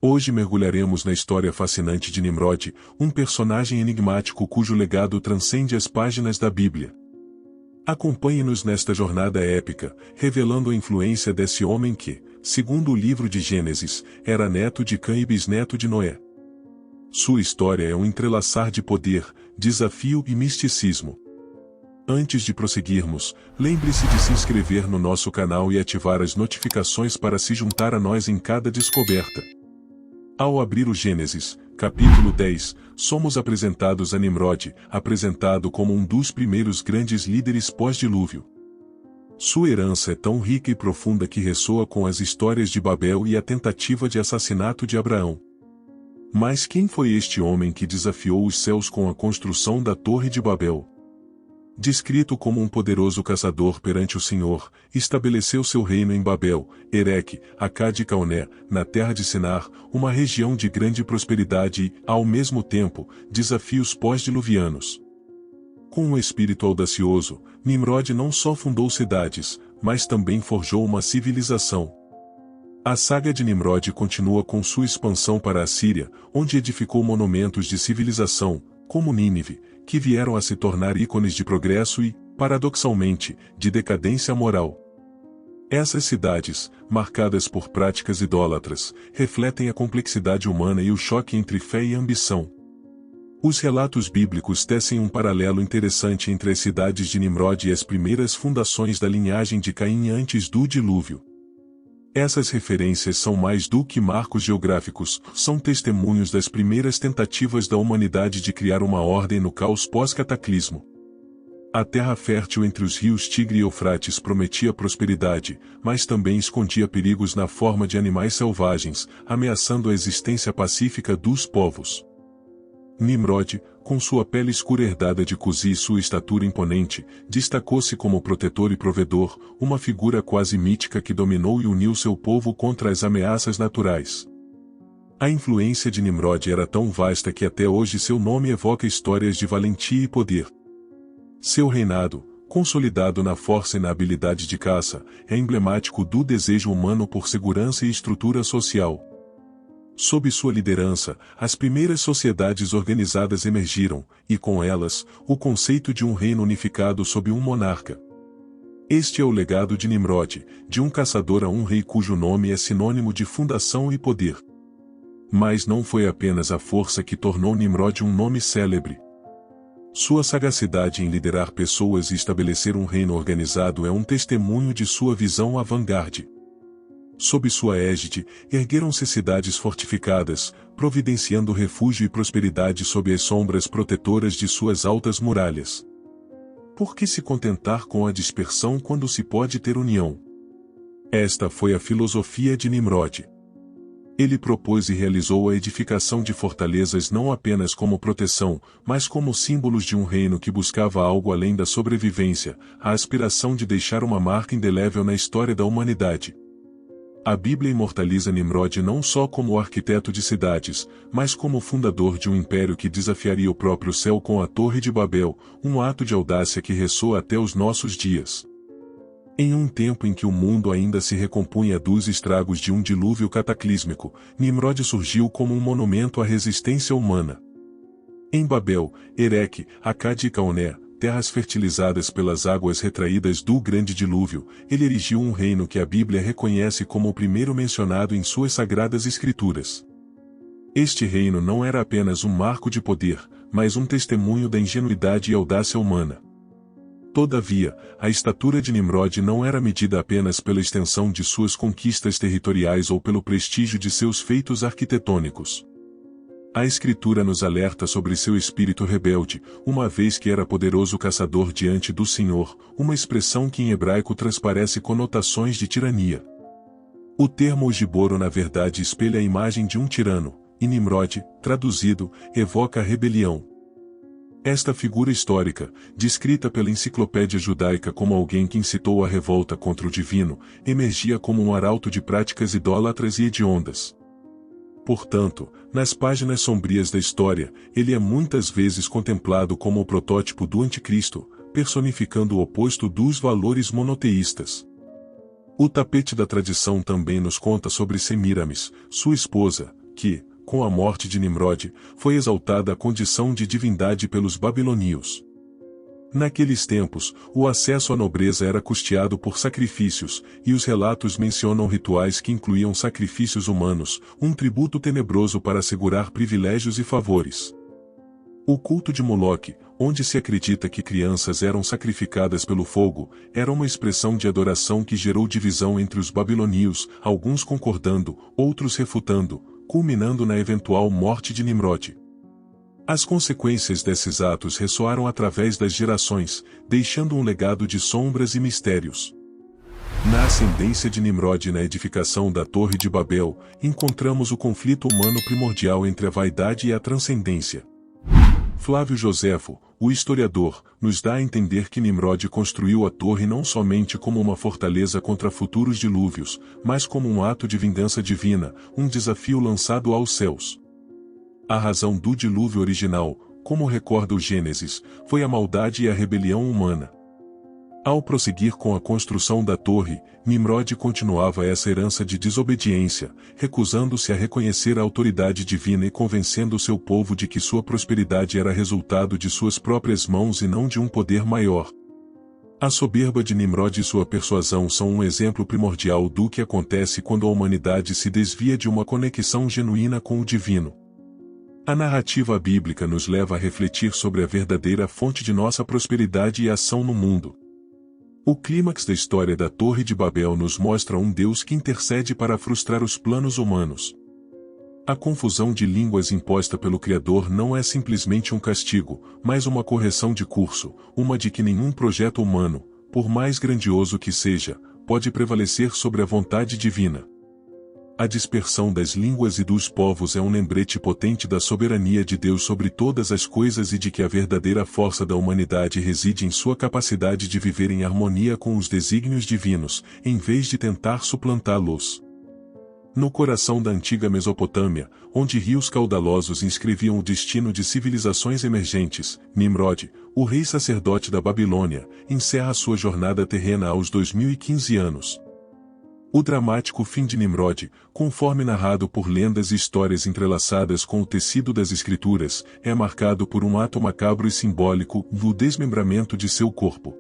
Hoje mergulharemos na história fascinante de Nimrod, um personagem enigmático cujo legado transcende as páginas da Bíblia. Acompanhe-nos nesta jornada épica, revelando a influência desse homem que, segundo o livro de Gênesis, era neto de Cã e bisneto de Noé. Sua história é um entrelaçar de poder, desafio e misticismo. Antes de prosseguirmos, lembre-se de se inscrever no nosso canal e ativar as notificações para se juntar a nós em cada descoberta. Ao abrir o Gênesis, capítulo 10, somos apresentados a Nimrod, apresentado como um dos primeiros grandes líderes pós-dilúvio. Sua herança é tão rica e profunda que ressoa com as histórias de Babel e a tentativa de assassinato de Abraão. Mas quem foi este homem que desafiou os céus com a construção da Torre de Babel? Descrito como um poderoso caçador perante o Senhor, estabeleceu seu reino em Babel, Ereque, Acade e Calné, na terra de Sinar, uma região de grande prosperidade e, ao mesmo tempo, desafios pós-diluvianos. Com um espírito audacioso, Nimrod não só fundou cidades, mas também forjou uma civilização. A saga de Nimrod continua com sua expansão para a Síria, onde edificou monumentos de civilização, como Nínive, que vieram a se tornar ícones de progresso e, paradoxalmente, de decadência moral. Essas cidades, marcadas por práticas idólatras, refletem a complexidade humana e o choque entre fé e ambição. Os relatos bíblicos tecem um paralelo interessante entre as cidades de Nimrod e as primeiras fundações da linhagem de Caim antes do dilúvio. Essas referências são mais do que marcos geográficos, são testemunhos das primeiras tentativas da humanidade de criar uma ordem no caos pós-cataclismo. A terra fértil entre os rios Tigre e Eufrates prometia prosperidade, mas também escondia perigos na forma de animais selvagens, ameaçando a existência pacífica dos povos. Nimrod, com sua pele escura herdada de Cusi e sua estatura imponente, destacou-se como protetor e provedor, uma figura quase mítica que dominou e uniu seu povo contra as ameaças naturais. A influência de Nimrod era tão vasta que até hoje seu nome evoca histórias de valentia e poder. Seu reinado, consolidado na força e na habilidade de caça, é emblemático do desejo humano por segurança e estrutura social. Sob sua liderança, as primeiras sociedades organizadas emergiram, e com elas, o conceito de um reino unificado sob um monarca. Este é o legado de Nimrod, de um caçador a um rei cujo nome é sinônimo de fundação e poder. Mas não foi apenas a força que tornou Nimrod um nome célebre. Sua sagacidade em liderar pessoas e estabelecer um reino organizado é um testemunho de sua visão avant-garde. Sob sua égide, ergueram-se cidades fortificadas, providenciando refúgio e prosperidade sob as sombras protetoras de suas altas muralhas. Por que se contentar com a dispersão quando se pode ter união? Esta foi a filosofia de Nimrod. Ele propôs e realizou a edificação de fortalezas não apenas como proteção, mas como símbolos de um reino que buscava algo além da sobrevivência, a aspiração de deixar uma marca indelével na história da humanidade. A Bíblia imortaliza Nimrod não só como arquiteto de cidades, mas como fundador de um império que desafiaria o próprio céu com a Torre de Babel, um ato de audácia que ressoa até os nossos dias. Em um tempo em que o mundo ainda se recompunha dos estragos de um dilúvio cataclísmico, Nimrod surgiu como um monumento à resistência humana. Em Babel, Ereque, Acade e Calné, terras fertilizadas pelas águas retraídas do grande dilúvio, ele erigiu um reino que a Bíblia reconhece como o primeiro mencionado em suas sagradas escrituras. Este reino não era apenas um marco de poder, mas um testemunho da ingenuidade e audácia humana. Todavia, a estatura de Nimrod não era medida apenas pela extensão de suas conquistas territoriais ou pelo prestígio de seus feitos arquitetônicos. A Escritura nos alerta sobre seu espírito rebelde, uma vez que era poderoso caçador diante do Senhor, uma expressão que em hebraico transparece conotações de tirania. O termo ogiboro na verdade espelha a imagem de um tirano, e Nimrod, traduzido, evoca a rebelião. Esta figura histórica, descrita pela enciclopédia judaica como alguém que incitou a revolta contra o divino, emergia como um arauto de práticas idólatras e hediondas. Portanto, nas páginas sombrias da história, ele é muitas vezes contemplado como o protótipo do anticristo, personificando o oposto dos valores monoteístas. O tapete da tradição também nos conta sobre Semíramis, sua esposa, que, com a morte de Nimrod, foi exaltada à condição de divindade pelos babilônios. Naqueles tempos, o acesso à nobreza era custeado por sacrifícios, e os relatos mencionam rituais que incluíam sacrifícios humanos, um tributo tenebroso para assegurar privilégios e favores. O culto de Moloque, onde se acredita que crianças eram sacrificadas pelo fogo, era uma expressão de adoração que gerou divisão entre os babilônios, alguns concordando, outros refutando, culminando na eventual morte de Nimrod. As consequências desses atos ressoaram através das gerações, deixando um legado de sombras e mistérios. Na ascendência de Nimrod e na edificação da Torre de Babel, encontramos o conflito humano primordial entre a vaidade e a transcendência. Flávio Joséfo, o historiador, nos dá a entender que Nimrod construiu a torre não somente como uma fortaleza contra futuros dilúvios, mas como um ato de vingança divina, um desafio lançado aos céus. A razão do dilúvio original, como recorda o Gênesis, foi a maldade e a rebelião humana. Ao prosseguir com a construção da torre, Nimrod continuava essa herança de desobediência, recusando-se a reconhecer a autoridade divina e convencendo seu povo de que sua prosperidade era resultado de suas próprias mãos e não de um poder maior. A soberba de Nimrod e sua persuasão são um exemplo primordial do que acontece quando a humanidade se desvia de uma conexão genuína com o divino. A narrativa bíblica nos leva a refletir sobre a verdadeira fonte de nossa prosperidade e ação no mundo. O clímax da história da Torre de Babel nos mostra um Deus que intercede para frustrar os planos humanos. A confusão de línguas imposta pelo Criador não é simplesmente um castigo, mas uma correção de curso, uma de que nenhum projeto humano, por mais grandioso que seja, pode prevalecer sobre a vontade divina. A dispersão das línguas e dos povos é um lembrete potente da soberania de Deus sobre todas as coisas e de que a verdadeira força da humanidade reside em sua capacidade de viver em harmonia com os desígnios divinos, em vez de tentar suplantá-los. No coração da antiga Mesopotâmia, onde rios caudalosos inscreviam o destino de civilizações emergentes, Nimrod, o rei sacerdote da Babilônia, encerra sua jornada terrena aos 2015 anos. O dramático fim de Nimrod, conforme narrado por lendas e histórias entrelaçadas com o tecido das escrituras, é marcado por um ato macabro e simbólico do desmembramento de seu corpo.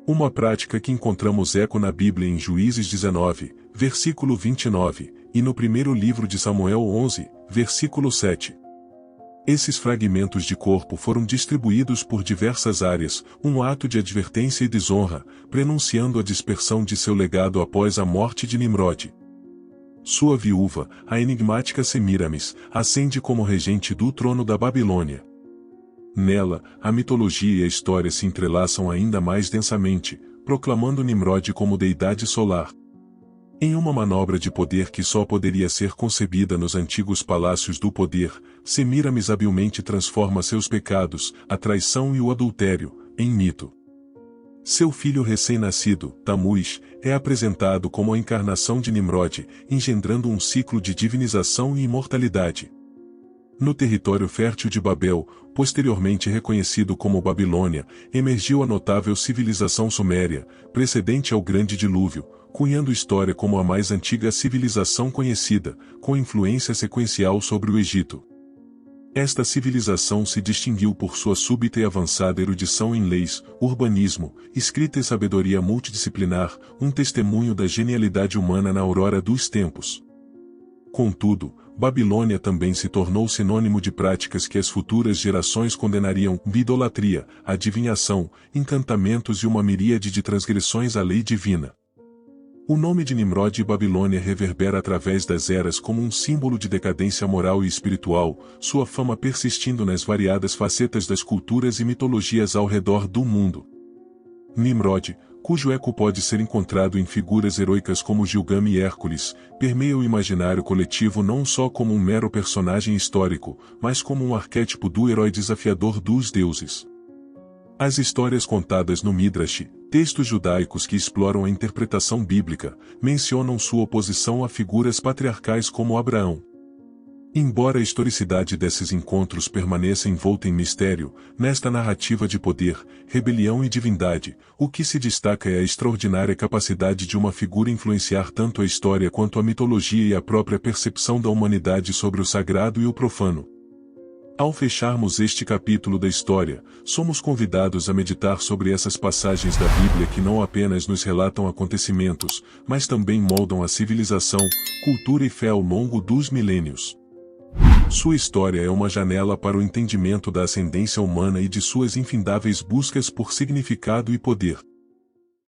Uma prática que encontramos eco na Bíblia em Juízes 19, versículo 29, e no primeiro livro de Samuel 11, versículo 7. Esses fragmentos de corpo foram distribuídos por diversas áreas, um ato de advertência e desonra, prenunciando a dispersão de seu legado após a morte de Nimrod. Sua viúva, a enigmática Semiramis, ascende como regente do trono da Babilônia. Nela, a mitologia e a história se entrelaçam ainda mais densamente, proclamando Nimrod como deidade solar. Em uma manobra de poder que só poderia ser concebida nos antigos palácios do poder, Semiramis habilmente transforma seus pecados, a traição e o adultério, em mito. Seu filho recém-nascido, Tamuz, é apresentado como a encarnação de Nimrod, engendrando um ciclo de divinização e imortalidade. No território fértil de Babel, posteriormente reconhecido como Babilônia, emergiu a notável civilização suméria, precedente ao Grande Dilúvio, cunhando história como a mais antiga civilização conhecida, com influência sequencial sobre o Egito. Esta civilização se distinguiu por sua súbita e avançada erudição em leis, urbanismo, escrita e sabedoria multidisciplinar, um testemunho da genialidade humana na aurora dos tempos. Contudo, Babilônia também se tornou sinônimo de práticas que as futuras gerações condenariam: idolatria, adivinhação, encantamentos e uma miríade de transgressões à lei divina. O nome de Nimrod e Babilônia reverbera através das eras como um símbolo de decadência moral e espiritual, sua fama persistindo nas variadas facetas das culturas e mitologias ao redor do mundo. Nimrod, cujo eco pode ser encontrado em figuras heroicas como Gilgamesh e Hércules, permeia o imaginário coletivo não só como um mero personagem histórico, mas como um arquétipo do herói desafiador dos deuses. As histórias contadas no Midrash, textos judaicos que exploram a interpretação bíblica, mencionam sua oposição a figuras patriarcais como Abraão. Embora a historicidade desses encontros permaneça envolta em mistério, nesta narrativa de poder, rebelião e divindade, o que se destaca é a extraordinária capacidade de uma figura influenciar tanto a história quanto a mitologia e a própria percepção da humanidade sobre o sagrado e o profano. Ao fecharmos este capítulo da história, somos convidados a meditar sobre essas passagens da Bíblia que não apenas nos relatam acontecimentos, mas também moldam a civilização, cultura e fé ao longo dos milênios. Sua história é uma janela para o entendimento da ascendência humana e de suas infindáveis buscas por significado e poder.